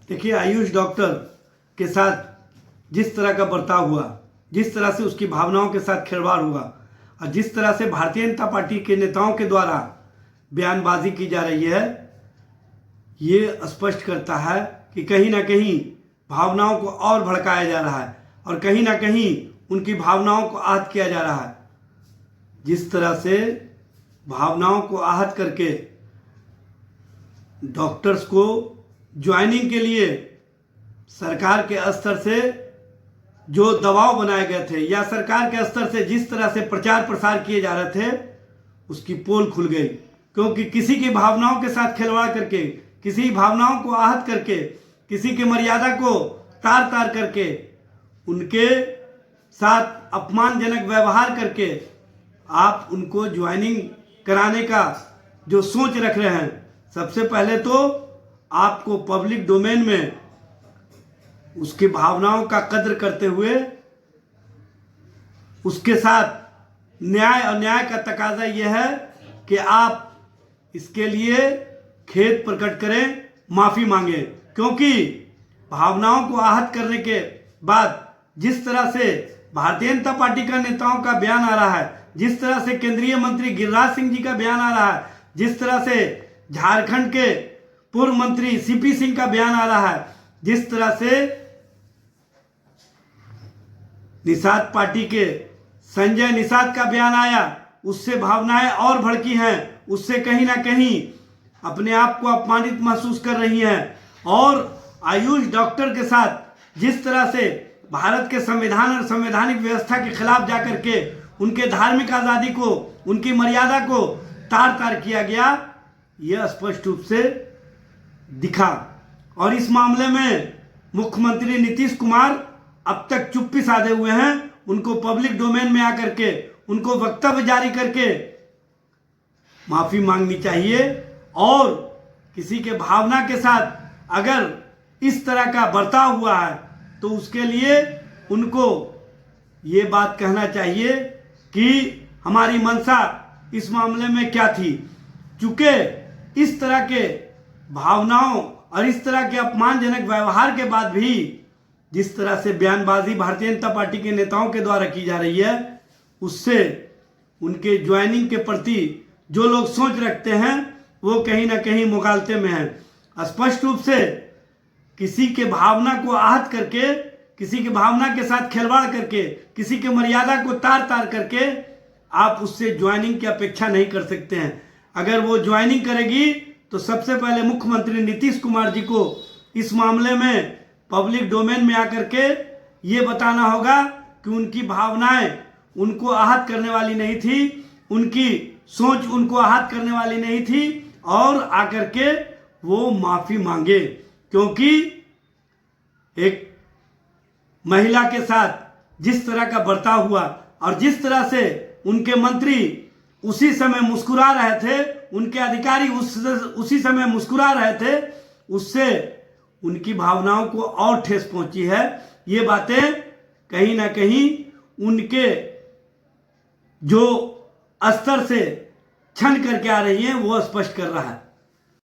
देखिए, आयुष डॉक्टर के साथ जिस तरह का बर्ताव हुआ, जिस तरह से उसकी भावनाओं के साथ खिलवाड़ हुआ और जिस तरह से भारतीय जनता पार्टी के नेताओं के द्वारा बयानबाजी की जा रही है, ये स्पष्ट करता है कि कहीं ना कहीं भावनाओं को और भड़काया जा रहा है और कहीं ना कहीं उनकी भावनाओं को आहत किया जा रहा है। जिस तरह से भावनाओं को आहत करके डॉक्टर्स को ज्वाइनिंग के लिए सरकार के स्तर से जो दबाव बनाए गए थे या सरकार के स्तर से जिस तरह से प्रचार प्रसार किए जा रहे थे, उसकी पोल खुल गई। क्योंकि किसी की भावनाओं के साथ खिलवाड़ करके, किसी भावनाओं को आहत करके, किसी की मर्यादा को तार तार करके, उनके साथ अपमानजनक व्यवहार करके आप उनको ज्वाइनिंग कराने का जो सोच रख रहे हैं, सबसे पहले तो आपको पब्लिक डोमेन में उसकी भावनाओं का कद्र करते हुए उसके साथ न्याय और न्याय का तकाजा यह है कि आप इसके लिए खेद प्रकट करें, माफ़ी मांगे। क्योंकि भावनाओं को आहत करने के बाद जिस तरह से भारतीय जनता पार्टी का नेताओं का बयान आ रहा है, जिस तरह से केंद्रीय मंत्री गिरिराज सिंह जी का बयान आ रहा है, जिस तरह से झारखंड के पूर्व मंत्री सीपी सिंह का बयान आ रहा है, जिस तरह से निषाद पार्टी के संजय निषाद का बयान आया, उससे भावनाएं और भड़की हैं, उससे कहीं ना कहीं अपने आप को अपमानित महसूस कर रही हैं। और आयुष डॉक्टर के साथ जिस तरह से भारत के संविधान और संवैधानिक व्यवस्था के खिलाफ जाकर के उनके धार्मिक आज़ादी को, उनकी मर्यादा को तार तार किया गया, यह स्पष्ट रूप से दिखा। और इस मामले में मुख्यमंत्री नीतीश कुमार अब तक चुप्पी साधे हुए हैं। उनको पब्लिक डोमेन में आकर के, उनको वक्तव्य जारी करके माफ़ी मांगनी चाहिए। और किसी के भावना के साथ अगर इस तरह का बर्ताव हुआ है तो उसके लिए उनको ये बात कहना चाहिए कि हमारी मंशा इस मामले में क्या थी। चूँकि इस तरह के भावनाओं और इस तरह के अपमानजनक व्यवहार के बाद भी जिस तरह से बयानबाजी भारतीय जनता पार्टी के नेताओं के द्वारा की जा रही है, उससे उनके ज्वाइनिंग के प्रति जो लोग सोच रखते हैं वो कहीं ना कहीं मुगालते में हैं। स्पष्ट रूप से किसी के भावना को आहत करके, किसी के भावना के साथ खिलवाड़ करके, किसी के मर्यादा को तार तार करके आप उससे ज्वाइनिंग की अपेक्षा नहीं कर सकते हैं। अगर वो ज्वाइनिंग करेगी तो सबसे पहले मुख्यमंत्री नीतीश कुमार जी को इस मामले में पब्लिक डोमेन में आकर के ये बताना होगा कि उनकी भावनाएं उनको आहत करने वाली नहीं थी, उनकी सोच उनको आहत करने वाली नहीं थी, और आकर के वो माफ़ी मांगे। क्योंकि एक महिला के साथ जिस तरह का बर्ताव हुआ और जिस तरह से उनके मंत्री उसी समय मुस्कुरा रहे थे, उनके अधिकारी उसी समय मुस्कुरा रहे थे, उससे उनकी भावनाओं को और ठेस पहुंची है। ये बातें कहीं ना कहीं उनके जो स्तर से छन करके आ रही हैं वो स्पष्ट कर रहा है।